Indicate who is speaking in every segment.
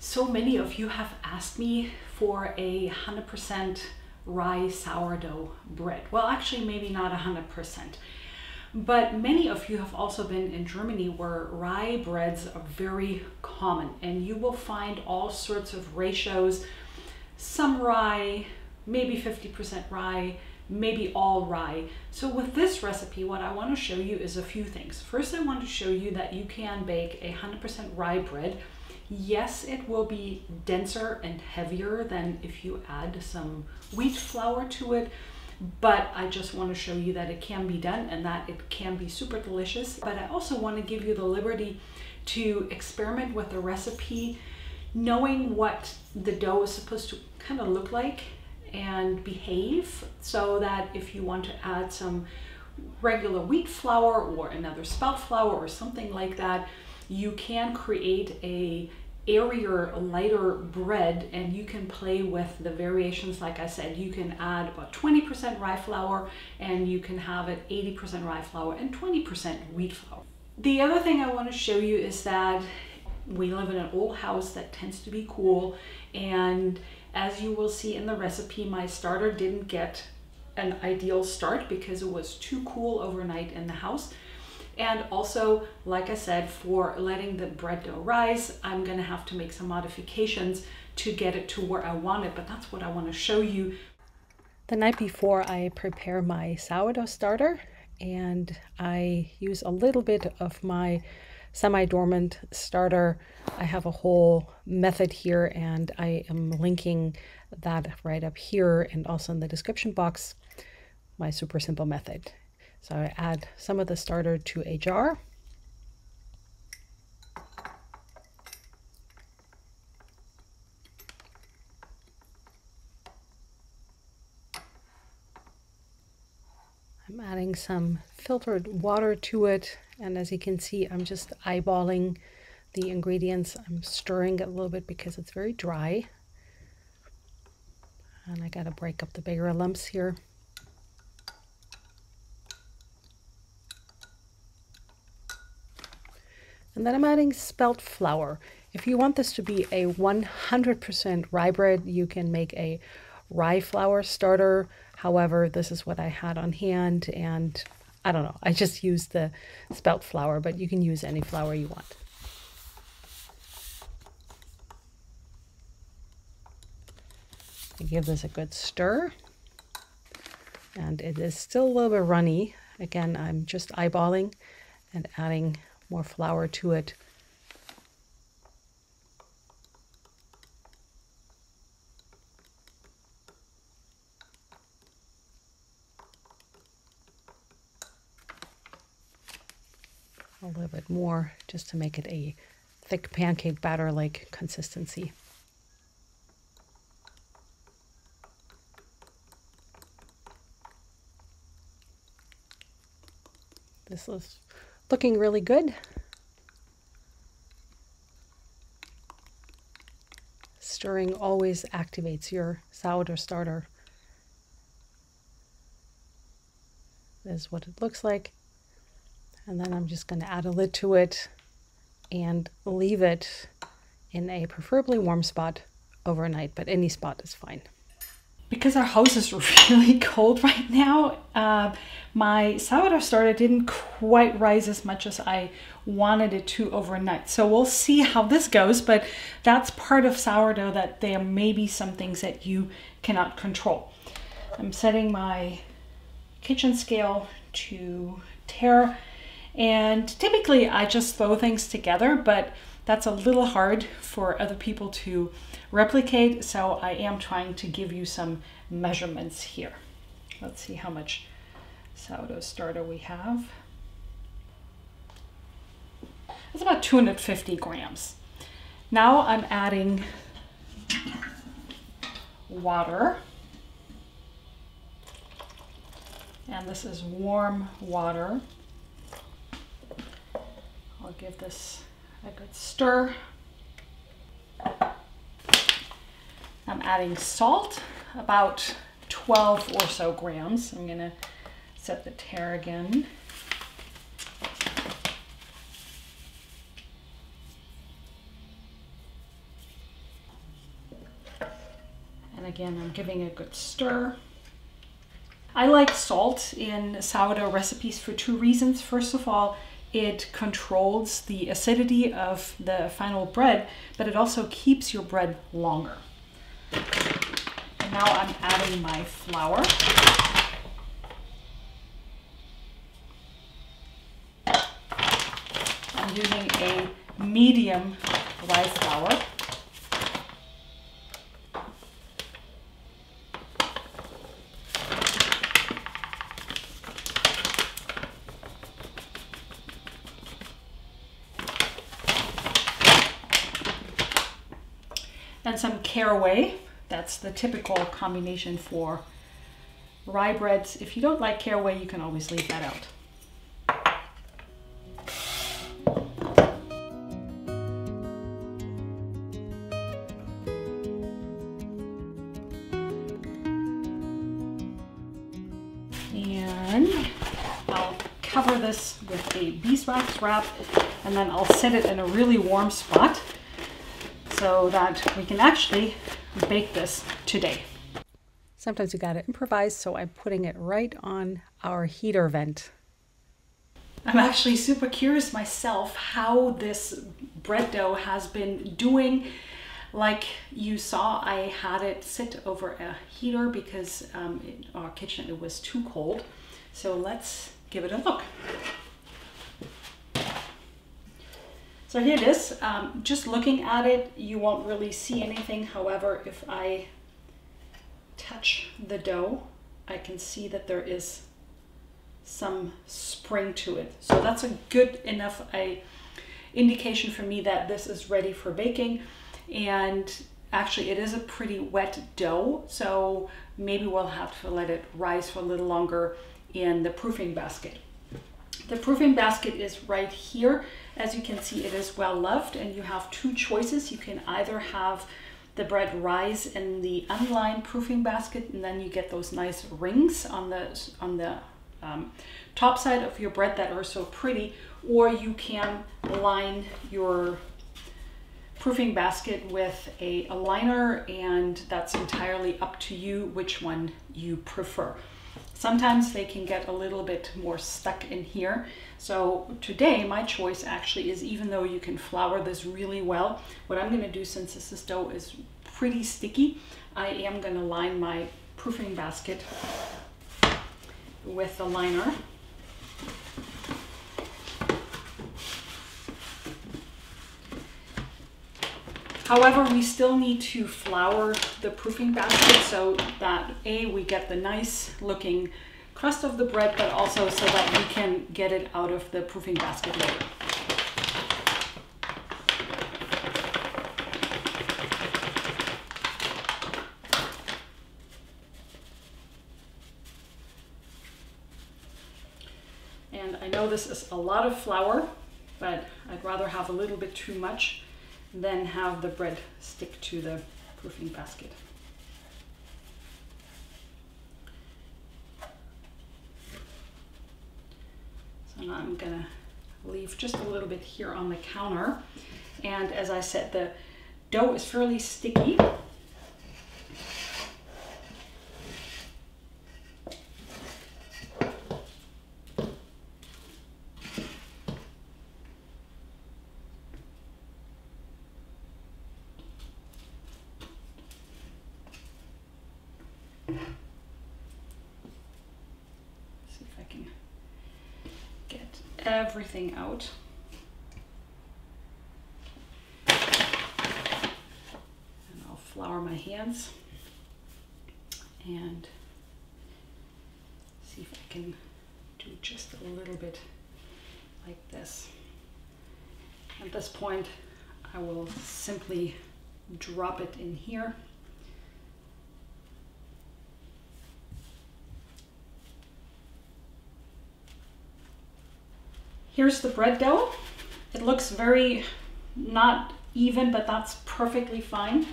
Speaker 1: So many of you have asked me for a 100% rye sourdough bread. Well, actually maybe not 100%, but many of you have also been in Germany where rye breads are very common, and you will find all sorts of ratios, some rye, maybe 50% rye, maybe all rye. So with this recipe, what I want to show you is a few things. First, I want to show you that you can bake a 100% rye bread. Yes, it will be denser and heavier than if you add some wheat flour to it, but I just want to show you that it can be done and that it can be super delicious. But I also want to give you the liberty to experiment with the recipe, knowing what the dough is supposed to kind of look like and behave, so that if you want to add some regular wheat flour or another spelt flour or something like that, you can create a airier, lighter bread, and you can play with the variations. Like I said, you can add about 20% rye flour, and you can have it 80% rye flour and 20% wheat flour. The other thing I want to show you is that we live in an old house that tends to be cool, and as you will see in the recipe, my starter didn't get an ideal start because it was too cool overnight in the house. And also, like I said, for letting the bread dough rise, I'm gonna have to make some modifications to get it to where I want it, but that's what I want to show you. The night before, I prepare my sourdough starter, and I use a little bit of my semi-dormant starter. I have a whole method here, and I am linking that right up here and also in the description box, my super simple method. So I add some of the starter to a jar. I'm adding some filtered water to it, and as you can see, I'm just eyeballing the ingredients. I'm stirring it a little bit because it's very dry, and I gotta break up the bigger lumps here. And then I'm adding spelt flour. If you want this to be a 100% rye bread, you can make a rye flour starter. However, this is what I had on hand, and I don't know, I just used the spelt flour, but you can use any flour you want. I give this a good stir, and it is still a little bit runny. Again, I'm just eyeballing and adding more flour to it. A little bit more just to make it a thick pancake batter-like consistency. This is looking really good. Stirring always activates your sourdough starter. This is what it looks like. And then I'm just going to add a lid to it and leave it in a preferably warm spot overnight, but any spot is fine. Because our house is really cold right now, my sourdough starter didn't quite rise as much as I wanted it to overnight. So we'll see how this goes, but that's part of sourdough, that there may be some things that you cannot control. I'm setting my kitchen scale to tare, and typically I just throw things together, but that's a little hard for other people to replicate, so I am trying to give you some measurements here. Let's see how much sourdough starter we have. It's about 250 grams. Now I'm adding water, and this is warm water. I'll give this a good stir. I'm adding salt, about 12 or so grams. I'm gonna set the tare again. And again, I'm giving it a good stir. I like salt in sourdough recipes for two reasons. First of all, it controls the acidity of the final bread, but it also keeps your bread longer. And now I'm adding my flour. I'm using a medium rye flour. And some caraway. That's the typical combination for rye breads. If you don't like caraway, you can always leave that out. And I'll cover this with a beeswax wrap, and then I'll set it in a really warm spot so that we can actually bake this today. Sometimes you gotta improvise, so I'm putting it right on our heater vent. I'm actually super curious myself how this bread dough has been doing. Like you saw, I had it sit over a heater because in our kitchen it was too cold. So let's give it a look. So here it is. Just looking at it, you won't really see anything. However, if I touch the dough, I can see that there is some spring to it. So that's a good enough indication for me that this is ready for baking. And actually it is a pretty wet dough, so maybe we'll have to let it rise for a little longer in the proofing basket. The proofing basket is right here. As you can see, it is well loved, and you have two choices. You can either have the bread rise in the unlined proofing basket, and then you get those nice rings on the top side of your bread that are so pretty, or you can line your proofing basket with a liner, and that's entirely up to you which one you prefer. Sometimes they can get a little bit more stuck in here. So today my choice actually is, even though you can flour this really well, what I'm going to do, since this dough is pretty sticky, I am going to line my proofing basket with the liner. However, we still need to flour the proofing basket so that we get the nice looking crust of the bread, but also so that we can get it out of the proofing basket later. And I know this is a lot of flour, but I'd rather have a little bit too much than have the bread stick to the proofing basket. So now I'm gonna leave just a little bit here on the counter. And as I said, the dough is fairly sticky. See if I can get everything out. And I'll flour my hands and see if I can do just a little bit like this. At this point, I will simply drop it in here. Here's the bread dough. It looks very not even, but that's perfectly fine.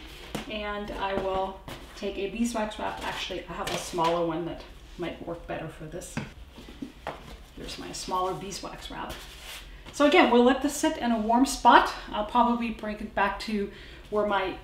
Speaker 1: And I will take a beeswax wrap. Actually, I have a smaller one that might work better for this. Here's my smaller beeswax wrap. So again, we'll let this sit in a warm spot. I'll probably bring it back to where my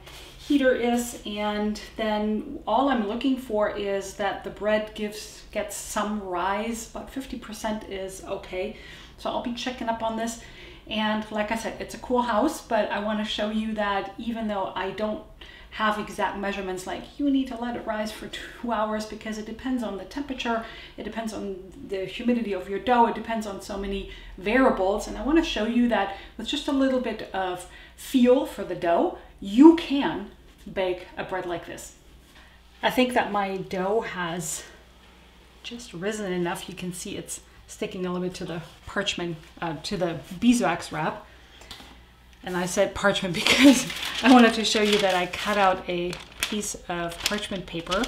Speaker 1: heater is, and then all I'm looking for is that the bread gets some rise, but 50% is okay. So I'll be checking up on this. And like I said, it's a cool house, but I want to show you that even though I don't have exact measurements like you need to let it rise for 2 hours, because it depends on the temperature, it depends on the humidity of your dough, it depends on so many variables. And I want to show you that with just a little bit of feel for the dough, you can bake a bread like this. I think that my dough has just risen enough. You can see it's sticking a little bit to the parchment, to the beeswax wrap. And I said parchment because I wanted to show you that I cut out a piece of parchment paper.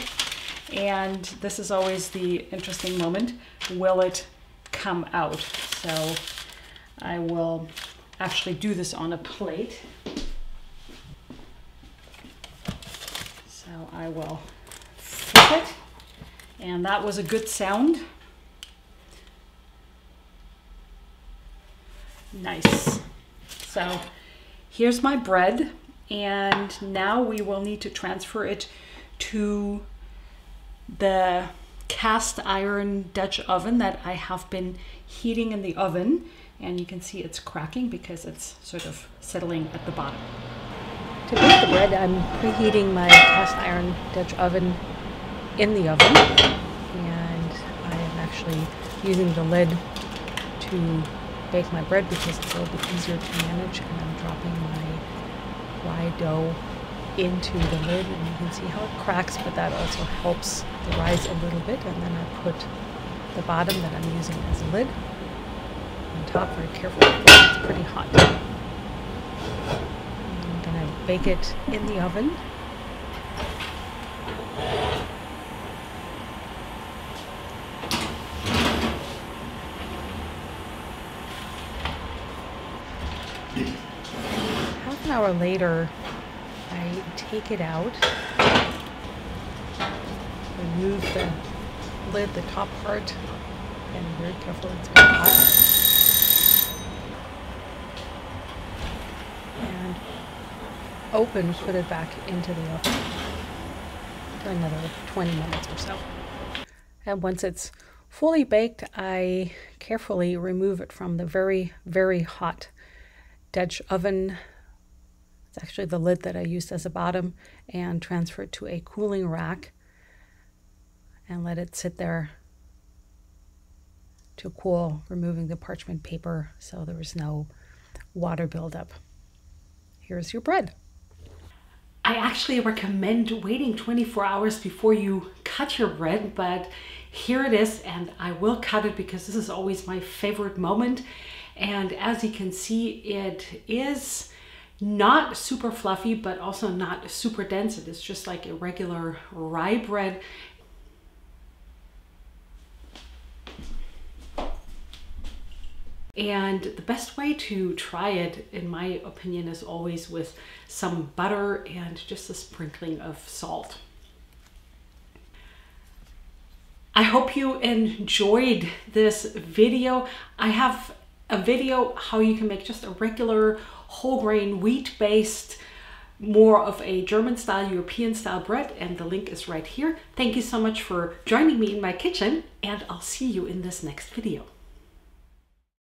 Speaker 1: And this is always the interesting moment. Will it come out? So I will actually do this on a plate. So I will flip it. And that was a good sound. Nice. So here's my bread, and now we will need to transfer it to the cast iron Dutch oven that I have been heating in the oven. And you can see it's cracking because it's sort of settling at the bottom. To bake the bread, I'm preheating my cast iron Dutch oven in the oven, and I am actually using the lid to bake my bread because it's a little bit easier to manage, and I'm dropping my rye dough into the lid, and you can see how it cracks, but that also helps the rise a little bit. And then I put the bottom that I'm using as a lid on top very carefully because it's pretty hot. I'm going to bake it in the oven. Half an hour later, I take it out, remove the lid, the top part, and very careful, it's very hot. And put it back into the oven for another 20 minutes or so. And once it's fully baked, I carefully remove it from the very, very hot Dutch oven. It's actually the lid that I used as a bottom, and transfer it to a cooling rack and let it sit there to cool, removing the parchment paper so there is no water buildup. Here's your bread. I actually recommend waiting 24 hours before you cut your bread, but here it is, and I will cut it because this is always my favorite moment. And as you can see, it is not super fluffy, but also not super dense. It is just like a regular rye bread. And the best way to try it, in my opinion, is always with some butter and just a sprinkling of salt. I hope you enjoyed this video. I have a video how you can make just a regular whole grain wheat based, more of a German style, European style bread, and the link is right here. Thank you so much for joining me in my kitchen, and I'll see you in this next video.